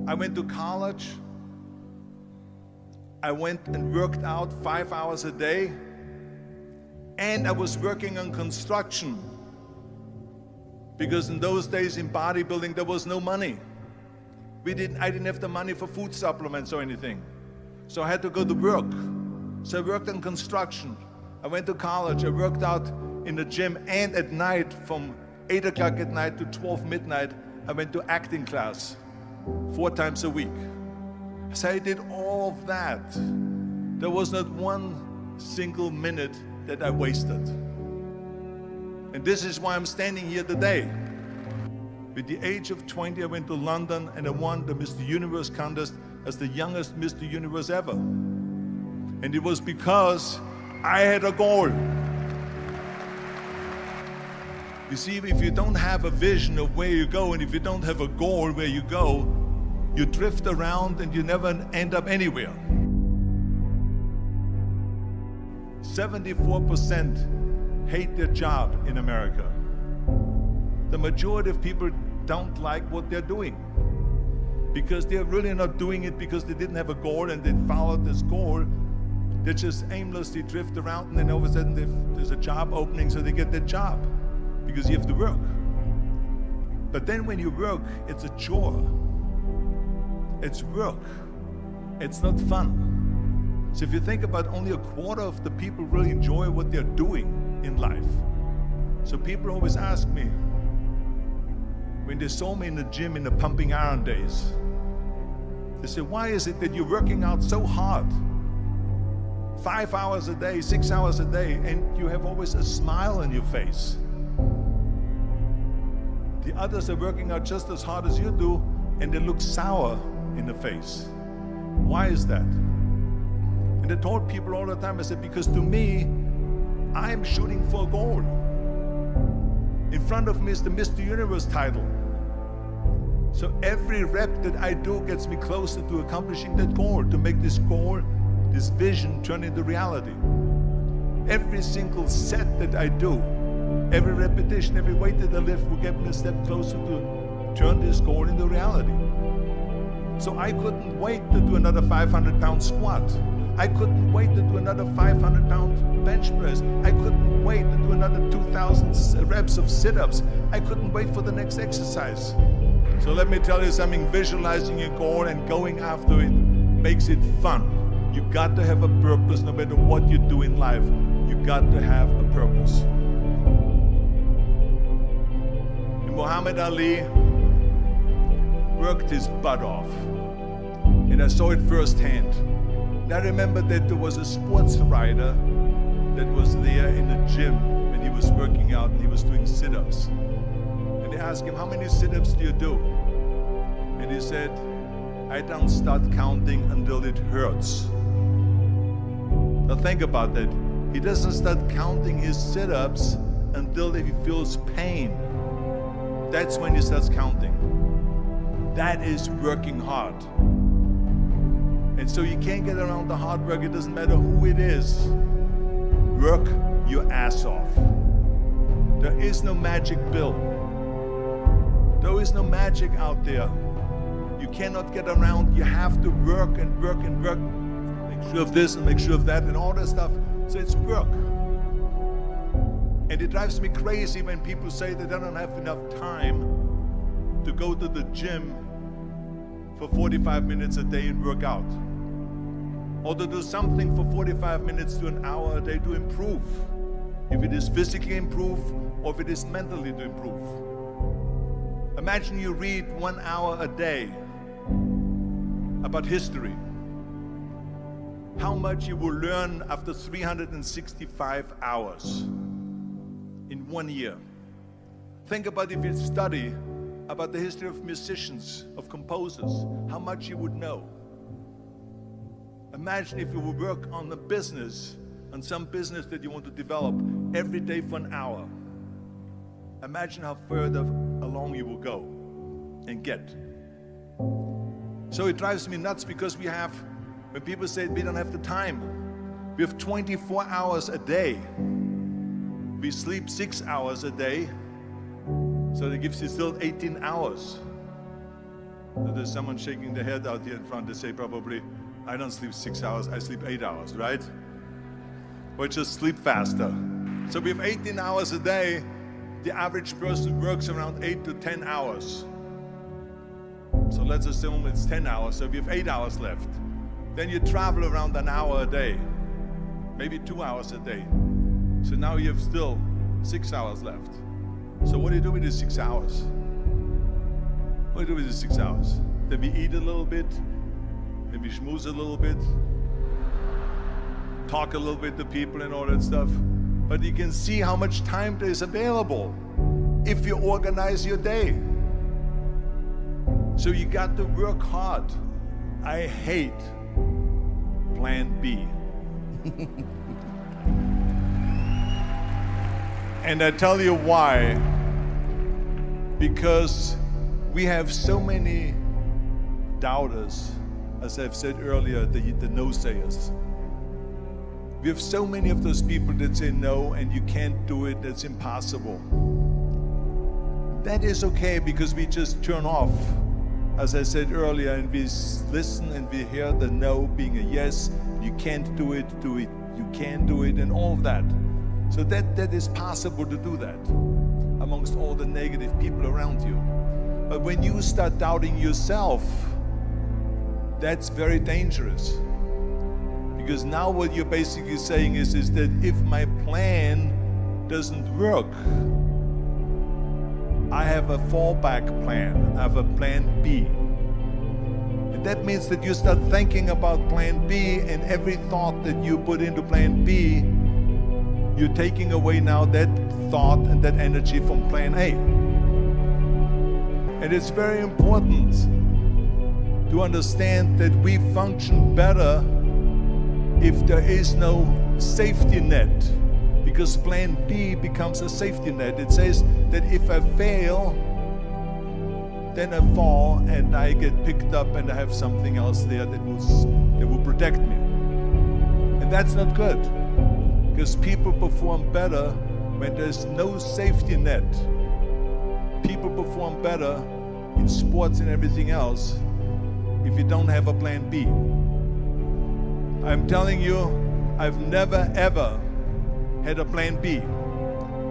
I went to college. I went and worked out 5 hours a day, and I was working on construction, because in those days in bodybuilding there was no money. I didn't have the money for food supplements or anything, so I had to go to work. So I worked on construction. I went to college. I worked out in the gym, and at night from 8 o'clock at night to 12 midnight, I went to acting class 4 times a week. So I did all of that. There was not one single minute that I wasted. And this is why I'm standing here today. With the age of 20, I went to London and I won the Mr. Universe contest as the youngest Mr. Universe ever. And it was because I had a goal. You see, if you don't have a vision of where you go, and if you don't have a goal where you go, you drift around and you never end up anywhere. 74% hate their job in America. The majority of people don't like what they're doing because they're really not doing it because they didn't have a goal and they followed this goal. They just aimlessly drift around, and then all of a sudden there's a job opening, so they get that job because you have to work. But then when you work, it's a chore. It's work. It's not fun. So if you think about, only a quarter of the people really enjoy what they're doing in life. So people always ask me, when they saw me in the gym in the pumping iron days, they say, why is it that you're working out so hard? 5 hours a day, 6 hours a day, and you have always a smile on your face. The others are working out just as hard as you do, and they look sour in the face. Why is that? And I told people all the time, I said, because to me, I'm shooting for a goal. In front of me is the Mr. Universe title. So every rep that I do gets me closer to accomplishing that goal, to make this goal, this vision, turn into reality. Every single set that I do, every repetition, every weight that I lift will get me a step closer to turn this goal into reality. So I couldn't wait to do another 500-pound squat. I couldn't wait to do another 500-pound bench press. I couldn't wait to do another 2,000 reps of sit-ups. I couldn't wait for the next exercise. So let me tell you something, visualizing your goal and going after it makes it fun. You got to have a purpose no matter what you do in life. You got to have a purpose. And Muhammad Ali worked his butt off. And I saw it firsthand. And I remember that there was a sports writer that was there in the gym when he was working out and he was doing sit-ups. And they asked him, how many sit-ups do you do? And he said, I don't start counting until it hurts. Now think about that. He doesn't start counting his sit-ups until he feels pain. That's when he starts counting. That is working hard. And so you can't get around the hard work. It doesn't matter who it is. Work your ass off. There is no magic pill. There is no magic out there. You cannot get around. You have to work and work and work. Make sure of this and make sure of that and all that stuff. So it's work. And it drives me crazy when people say that they don't have enough time to go to the gym for 45 minutes a day and work out. Or to do something for 45 minutes to an hour a day to improve. If it is physically improve or if it is mentally to improve. Imagine you read 1 hour a day about history. How much you will learn after 365 hours in 1 year. Think about if you study about the history of musicians, of composers, how much you would know. Imagine if you would work on a business, on some business that you want to develop every day for an hour. Imagine how further along you will go and get. So it drives me nuts because when people say we don't have the time, we have 24 hours a day. We sleep 6 hours a day, so that gives you still 18 hours. There's someone shaking their head out here in front. They say probably, I don't sleep 6 hours, I sleep 8 hours, right? Or just sleep faster. So we have 18 hours a day. The average person works around 8 to 10 hours. So let's assume it's 10 hours, so we have 8 hours left. Then you travel around an hour a day, maybe 2 hours a day. So now you have still 6 hours left. So what do you do with these 6 hours? What do you do with these 6 hours? Then we eat a little bit, then we schmooze a little bit, talk a little bit to people and all that stuff. But you can see how much time there is available if you organize your day. So you got to work hard. I hate plan B. And I tell you why. Because we have so many doubters, as I've said earlier, the no-sayers. We have so many of those people that say no and you can't do it, that's impossible. That is okay because we just turn off, as I said earlier, and we listen and we hear the no being a yes. You can't do it, you can do it, and all of that. So that is possible to do that amongst all the negative people around you. But when you start doubting yourself, that's very dangerous. Because now what you're basically saying is that if my plan doesn't work, I have a fallback plan, I have a plan B. And that means that you start thinking about plan B, and every thought that you put into plan B, you're taking away now that thought and that energy from plan A. And it's very important to understand that we function better if there is no safety net, because plan B becomes a safety net. It says that if I fail, then I fall and I get picked up and I have something else there that will protect me. And that's not good, because people perform better when there's no safety net. People perform better in sports and everything else if you don't have a plan B. I'm telling you, I've never ever had a plan B.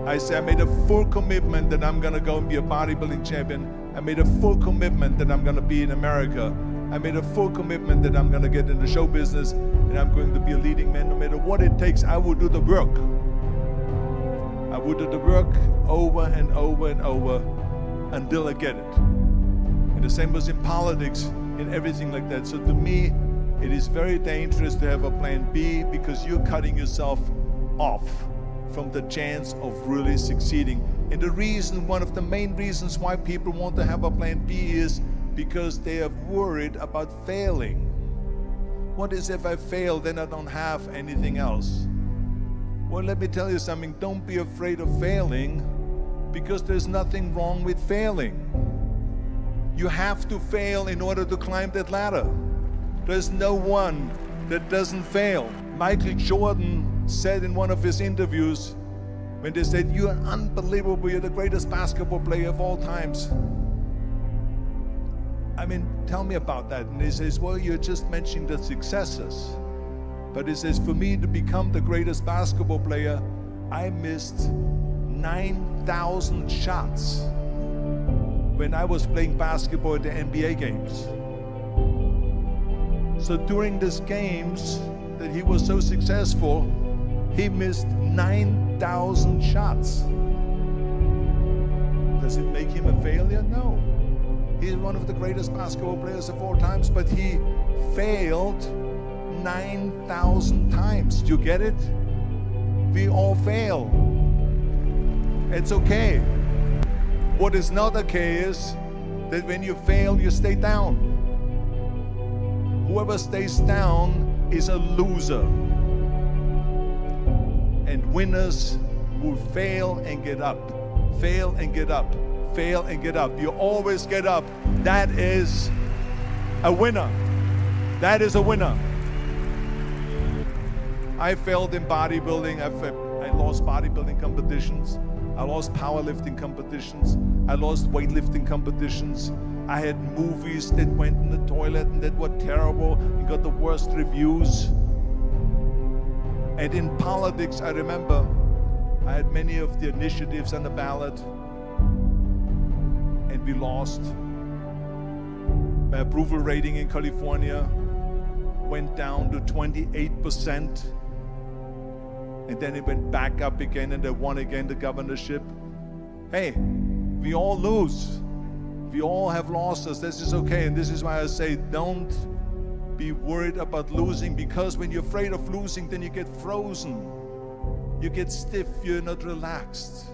I made a full commitment that I'm gonna go and be a bodybuilding champion. I made a full commitment that I'm gonna be in America. I made a full commitment that I'm gonna get in the show business and I'm going to be a leading man. No matter what it takes, I will do the work. I will do the work over and over and over until I get it. And the same was in politics and everything like that. So to me, it is very dangerous to have a plan B, because you're cutting yourself off from the chance of really succeeding. And the reason, one of the main reasons why people want to have a plan B is because they are worried about failing. What is if I fail, then I don't have anything else? Well, let me tell you something, don't be afraid of failing, because there's nothing wrong with failing. You have to fail in order to climb that ladder. There's no one that doesn't fail. Michael Jordan said in one of his interviews, when they said, "You're unbelievable, you're the greatest basketball player of all times." I mean, tell me about that. And he says, well, you're just mentioning the successes. But he says, for me to become the greatest basketball player, I missed 9,000 shots when I was playing basketball at the NBA games. So during these games that he was so successful, he missed 9,000 shots. Does it make him a failure? No. He's one of the greatest basketball players of all times, but he failed 9,000 times. Do you get it? We all fail. It's okay. What is not okay is that when you fail, you stay down. Whoever stays down is a loser. And winners will fail and get up, fail and get up, fail and get up. You always get up. That is a winner. That is a winner. I failed in bodybuilding. I lost bodybuilding competitions. I lost powerlifting competitions. I lost weightlifting competitions. I had movies that went in the toilet and that were terrible and got the worst reviews. And in politics, I remember I had many of the initiatives on the ballot, and we lost. My approval rating in California went down to 28%, and then it went back up again, and I won again the governorship. Hey, we all lose. We all have losses. This is okay, and this is why I say don't be worried about losing, because when you're afraid of losing, then you get frozen. You get stiff, you're not relaxed.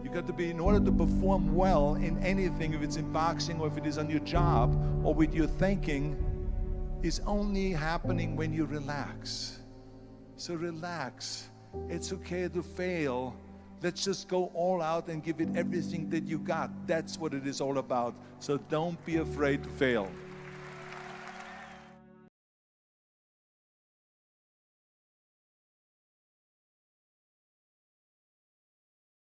You got to be, in order to perform well in anything, if it's in boxing or if it is on your job or with your thinking, is only happening when you relax. So relax. It's okay to fail. Let's just go all out and give it everything that you got. That's what it is all about. So don't be afraid to fail.